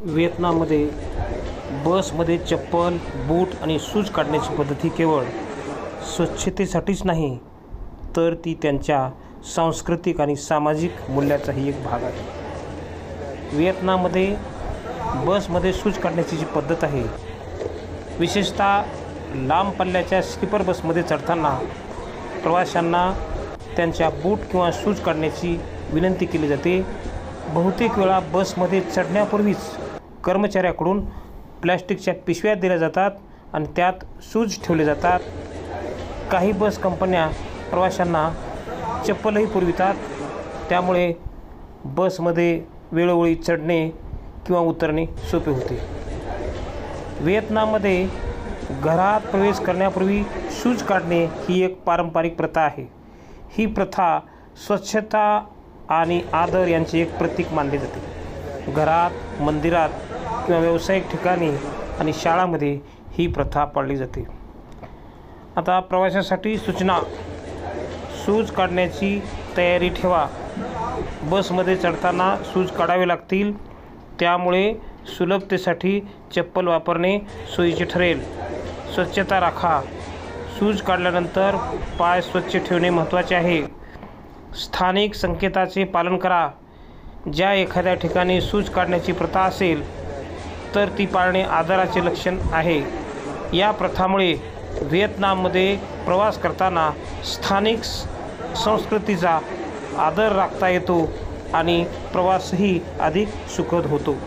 व्हिएतनाममध्ये बसमध्ये चप्पल, बूट आणि शूज काढण्याची पद्धत ही केवळ स्वच्छतेसाठीच नाही, तर ती त्यांच्या सांस्कृतिक आणि सामाजिक मूल्याचाही एक भाग आहे. व्हिएतनाममध्ये बसमध्ये शूज काढण्याची जी पद्धत आहे, विशेषतः लांब पल्ल्याच्या स्लीपर बसमध्ये चढताना प्रवाशांना त्यांच्या बूट किंवा शूज काढण्याची विनंती केली जाते. बहुतेक वेळा बसमध्ये चढण्यापूर्वीच कर्मचाऱ्याकडून प्लॅस्टिकच्या पिशव्या दिल्या जातात आणि त्यात शूज ठेवले जातात. काही बस कंपन्या प्रवाशांना चप्पलही पुरवितात, त्यामुळे बसमध्ये वेळोवेळी चढणे किंवा उतरणे सोपे होते. व्हिएतनाममध्ये घरात प्रवेश करण्यापूर्वी शूज काढणे ही एक पारंपरिक प्रथा आहे. ही प्रथा स्वच्छता आणि आदर यांचे एक प्रतीक मानले जाते. घरात, मंदिरात किंवा व्यावसायिक ठिकाणी आणि शाळांमध्ये ही प्रथा पाळली जाते. आता प्रवाशासाठी सूचना: शूज काढण्याची तयारी ठेवा. बसमध्ये चढताना शूज काढावे लागतील, त्यामुळे सुलभतेसाठी चप्पल वापरणे सोयीचे ठरेल. स्वच्छता राखा. शूज काढल्यानंतर पाय स्वच्छ ठेवणे महत्त्वाचे आहे. स्थानिक संकेताचे पालन करा. ज्या एखाद्या ठिकाणी शूज काढण्याची प्रथा असेल तर ती पाळणे आदराचे लक्षण आहे. या प्रथामुळे व्हिएतनाममध्ये प्रवास करताना स्थानिक संस्कृतीचा आदर राखता येतो आणि प्रवासही अधिक सुखद होतो.